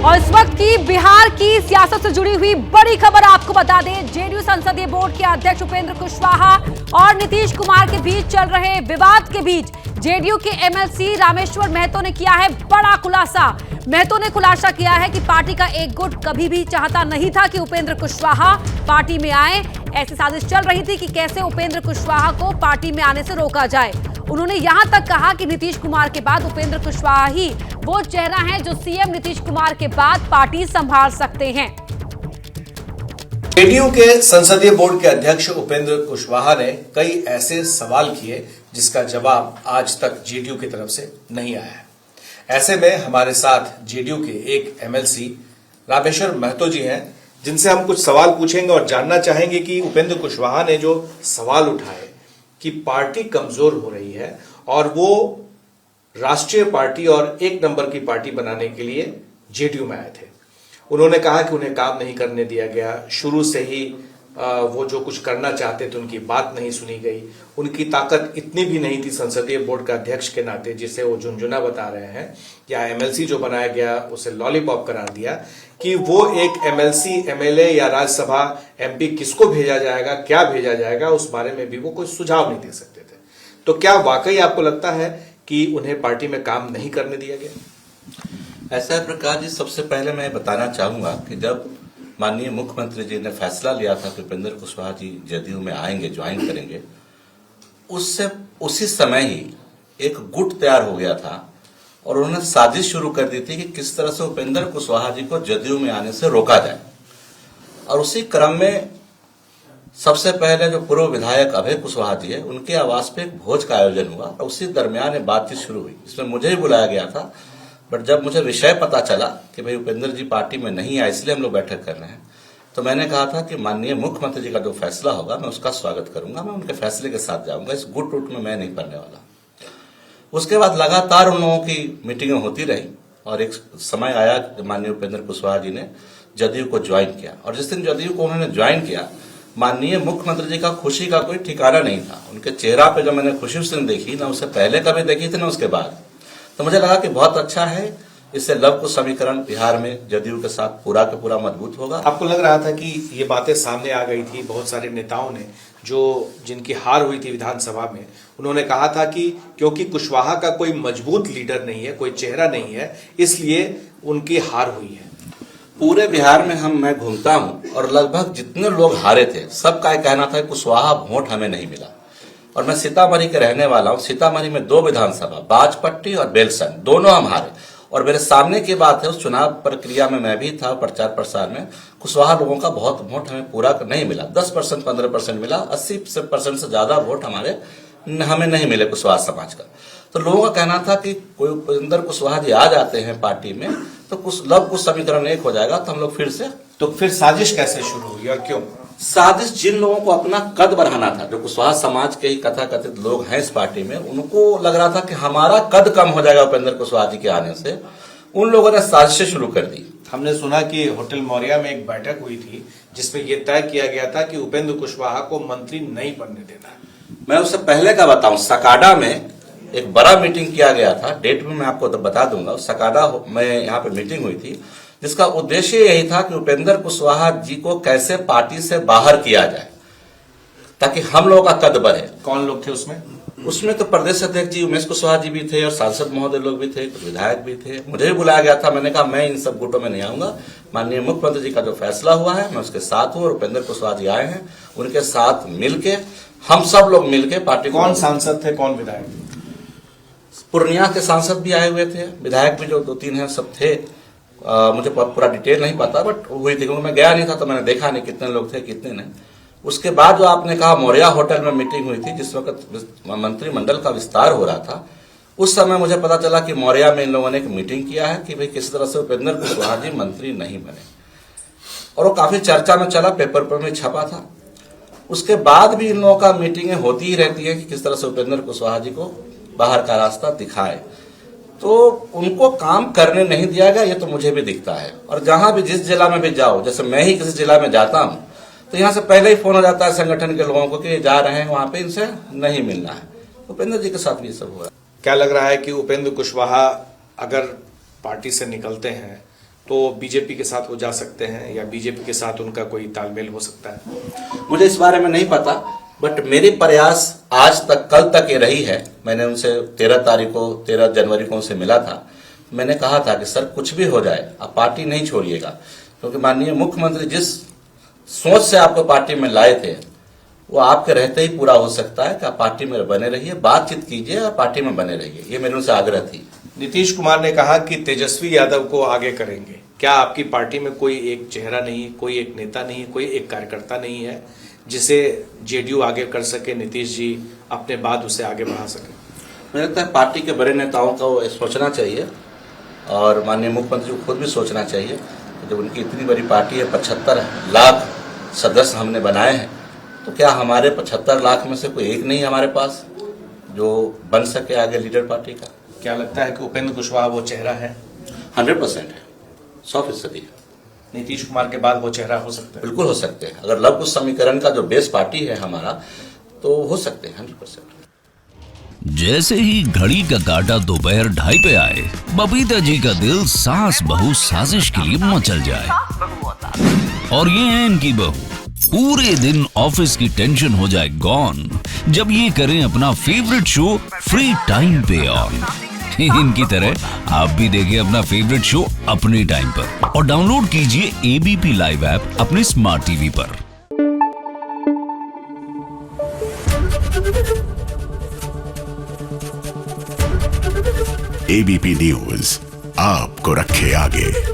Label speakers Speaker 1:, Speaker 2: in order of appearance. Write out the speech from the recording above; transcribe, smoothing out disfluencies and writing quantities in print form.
Speaker 1: और इस वक्त की बिहार की सियासत से जुड़ी हुई बड़ी खबर आपको बता दें, जेडीयू संसदीय बोर्ड के अध्यक्ष उपेंद्र कुशवाहा और नीतीश कुमार के बीच चल रहे विवाद के बीच जेडीयू के एमएलसी रामेश्वर महतो ने किया है बड़ा खुलासा। महतो ने खुलासा किया है कि पार्टी का एक गुट कभी भी चाहता नहीं था कि उपेंद्र कुशवाहा पार्टी में आए। ऐसी साजिश चल रही थी कि कैसे उपेंद्र कुशवाहा को पार्टी में आने से रोका जाए। उन्होंने यहां तक कहा कि नीतीश कुमार के बाद उपेंद्र कुशवाहा ही वो चेहरा है जो सीएम नीतीश कुमार के बाद पार्टी संभाल सकते हैं।
Speaker 2: जेडीयू के संसदीय बोर्ड के अध्यक्ष उपेंद्र कुशवाहा ने कई ऐसे सवाल किए जिसका जवाब आज तक जेडीयू की तरफ से नहीं आया है। ऐसे में हमारे साथ जेडीयू के एक एमएलसी रामेश्वर महतो जी हैं, जिनसे हम कुछ सवाल पूछेंगे और जानना चाहेंगे कि उपेंद्र कुशवाहा ने जो सवाल उठाए कि पार्टी कमजोर हो रही है और वो राष्ट्रीय पार्टी और एक नंबर की पार्टी बनाने के लिए जेडीयू में आए थे। उन्होंने कहा कि उन्हें काम नहीं करने दिया गया, शुरू से ही वो जो कुछ करना चाहते थे उनकी बात नहीं सुनी गई। उनकी ताकत इतनी भी नहीं थी संसदीय बोर्ड का अध्यक्ष के नाते, जिसे वो झुनझुना बता रहे हैं, या एमएलसी जो बनाया गया उसे लॉलीपॉप करार दिया कि वो एक एमएलसी एमएलए या राज्यसभा एमपी किसको भेजा जाएगा, क्या भेजा जाएगा, उस बारे में भी वो कोई सुझाव नहीं दे सकते थे। तो क्या वाकई आपको लगता है कि उन्हें पार्टी में काम नहीं करने दिया गया?
Speaker 3: ऐसा है प्रकाश जी, सबसे पहले मैं बताना चाहूंगा कि जब माननीय मुख्यमंत्री जी ने फैसला लिया था कि उपेंद्र कुशवाहा जी जदयू में आएंगे, ज्वाइन करेंगे, उससे उसी समय ही एक गुट तैयार हो गया था और उन्होंने साजिश शुरू कर दी थी कि किस तरह से उपेंद्र कुशवाहा जी को जदयू में आने से रोका जाए। और उसी क्रम में सबसे पहले जो पूर्व विधायक अभय कुशवाहा जी है, उनके आवास पे एक भोज का आयोजन हुआ और उसी दरमियान बातचीत शुरू हुई। इसमें मुझे ही बुलाया गया था, बट जब मुझे विषय पता चला कि भाई उपेंद्र जी पार्टी में नहीं आए, इसलिए हम लोग बैठक कर रहे हैं, तो मैंने कहा था कि माननीय मुख्यमंत्री जी का जो फैसला होगा मैं उसका स्वागत करूंगा, मैं उनके फैसले के साथ जाऊंगा, इस गुट रूट में मैं नहीं पड़ने वाला। उसके बाद लगातार उन लोगों की मीटिंगें होती रही और एक समय आया कि माननीय उपेंद्र कुशवाहा जी ने जदयू को ज्वाइन किया। और जिस दिन जदयू को उन्होंने ज्वाइन किया, माननीय मुख्यमंत्री जी का खुशी का कोई ठिकाना नहीं था। उनके चेहरा पे जो मैंने खुशी उस दिन देखी, ना उससे पहले कभी देखी थी ना उसके बाद, तो मुझे लगा कि बहुत अच्छा है, इससे लव कुश समीकरण बिहार में जदयू के साथ पूरा का पूरा मजबूत होगा।
Speaker 2: आपको लग रहा था कि ये बातें सामने आ गई थी? बहुत सारे नेताओं ने जिनकी हार हुई थी विधानसभा में, उन्होंने कहा था कि क्योंकि कुशवाहा का कोई मजबूत लीडर नहीं है, कोई चेहरा नहीं है, इसलिए उनकी हार हुई है।
Speaker 3: पूरे बिहार में मैं घूमता हूं और लगभग जितने लोग हारे थे सबका कहना था कुशवाहा वोट हमें नहीं मिला। और मैं सीतामढ़ी के रहने वाला हूं। सीतामढ़ी में 2 विधानसभा, बाजपट्टी और बेलसन, दोनों हम हारे। और मेरे सामने की बात है, उस चुनाव प्रक्रिया में मैं भी था, प्रचार प्रसार में। कुशवाहा लोगों का बहुत वोट हमें पूरा नहीं मिला, 10% 15% मिला, 80% से ज्यादा वोट हमें नहीं मिले कुशवाहा समाज का। तो लोगों का कहना था कि कोई उपेंद्र कुशवाहा जी आ जाते हैं पार्टी में तो कुछ समीकरण एक हो जाएगा, तो हम लोग फिर से।
Speaker 2: तो फिर साजिश कैसे शुरू हुई और क्यों?
Speaker 3: साजिश जिन लोगों को अपना कद बढ़ाना था, जो कुशवाहा समाज के ही कथाकथित लोग हैं इस पार्टी में, उनको लग रहा था कि हमारा कद कम हो जाएगा उपेंद्र कुशवाहा जी के आने से, उन लोगों ने साजिशें शुरू कर दी।
Speaker 2: हमने सुना कि होटल मौर्या में एक बैठक हुई थी जिसमें यह तय किया गया था कि उपेंद्र कुशवाहा को मंत्री नहीं बनने देना।
Speaker 3: मैं उससे पहले का बताऊं, सकाडा में एक बड़ा मीटिंग किया गया था, डेट में मैं आपको बता दूंगा। सकाडा में यहाँ पे मीटिंग हुई थी जिसका उद्देश्य यही था कि उपेंद्र कुशवाहा जी को कैसे पार्टी से बाहर किया जाए ताकि हम लोगों का कद बढ़े।
Speaker 2: कौन लोग थे उसमें?
Speaker 3: उसमें तो प्रदेश अध्यक्ष जी उमेश कुशवाहा जी भी थे और सांसद महोदय लोग भी थे, कुछ विधायक भी थे। मुझे भी बुलाया गया था, मैंने कहा मैं इन सब गुटों में नहीं आऊंगा। माननीय मुख्यमंत्री जी का जो फैसला हुआ है मैं उसके साथ हूँ और उपेंद्र कुशवाहा जी आए हैं, उनके साथ मिलके हम सब लोग मिलके पार्टी।
Speaker 2: कौन सांसद थे, कौन विधायक?
Speaker 3: पूर्णिया के सांसद भी आए हुए थे, विधायक भी जो 2-3 हैं सब थे। मुझे पूरा डिटेल नहीं पता, बट हुई थी क्योंकि मैं गया नहीं था तो मैंने देखा नहीं कितने लोग थे कितने नहीं। उसके बाद जो आपने कहा मौर्या होटल में मीटिंग हुई थी, जिस वक्त मंत्रिमंडल का विस्तार हो रहा था, उस समय मुझे पता चला कि मौर्या में इन लोगों ने एक मीटिंग किया है कि भाई किस तरह से उपेंद्र कुशवाहा जी मंत्री नहीं बने, और वो काफी चर्चा में चला, पेपर पर में छपा था। उसके बाद भी इन लोगों का मीटिंगें होती ही रहती है कि किस तरह से उपेंद्र कुशवाहा जी को बाहर का रास्ता दिखाए। तो उनको काम करने नहीं दिया गया, ये तो मुझे भी दिखता है। और जहां भी जिस जिला में भी जाओ, जैसे मैं ही किसी जिला में जाता हूं तो यहाँ से पहले ही फोन हो जाता है संगठन के लोगों को कि जा रहे हैं वहां पे, इनसे नहीं मिलना है। उपेंद्र जी के साथ भी ये सब हो रहा है।
Speaker 2: क्या लग रहा है कि उपेंद्र कुशवाहा अगर पार्टी से निकलते हैं तो बीजेपी के साथ वो जा सकते हैं या बीजेपी के साथ उनका कोई तालमेल हो सकता है?
Speaker 3: मुझे इस बारे में नहीं पता, बट मेरे प्रयास आज तक कल तक ये रही है। मैंने उनसे 13 जनवरी को उनसे मिला था। मैंने कहा था कि सर कुछ भी हो जाए आप पार्टी नहीं छोड़िएगा, क्योंकि माननीय मुख्यमंत्री जिस सोच से आपको पार्टी में लाए थे वो आपके रहते ही पूरा हो सकता है कि आप पार्टी में बने रहिए, बातचीत कीजिए और पार्टी में बने रहिए। ये मेरे उनसे आग्रह थी।
Speaker 2: नीतीश कुमार ने कहा कि तेजस्वी यादव को आगे करेंगे। क्या आपकी पार्टी में कोई एक चेहरा नहीं, कोई एक नेता नहीं, कोई एक कार्यकर्ता नहीं है जिसे जेडीयू आगे कर सके, नीतीश जी अपने बाद उसे आगे बढ़ा सके?
Speaker 3: मुझे लगता है पार्टी के बड़े नेताओं को सोचना चाहिए और माननीय मुख्यमंत्री को खुद भी सोचना चाहिए। जब उनकी इतनी बड़ी पार्टी है, 75 लाख सदस्य हमने बनाए हैं, तो क्या हमारे 75 लाख में से कोई एक नहीं हमारे पास जो बन सके आगे लीडर पार्टी का?
Speaker 2: क्या लगता है कि उपेंद्र कुशवाहा वो चेहरा है?
Speaker 3: 100% है, 100%।
Speaker 2: नीतीश कुमार के बाद वो चेहरा हो सकता है?
Speaker 3: बिल्कुल हो सकते हैं। अगर लव कुश समीकरण का जो बेस पार्टी है हमारा, तो हो सकते हैं 100%।
Speaker 4: जैसे ही घड़ी का काटा दोपहर 2:30 पे आए, बबीता जी का दिल सास बहू साजिश के लिए मचल जाए। और ये है इनकी बहू, पूरे दिन ऑफिस की टेंशन हो जाए गॉन जब ये करें अपना फेवरेट शो फ्री टाइम पे ऑन। इनकी तरह आप भी देखिए अपना फेवरेट शो अपने टाइम पर और डाउनलोड कीजिए एबीपी लाइव ऐप अपने स्मार्ट टीवी पर।
Speaker 5: एबीपी न्यूज आपको रखे आगे।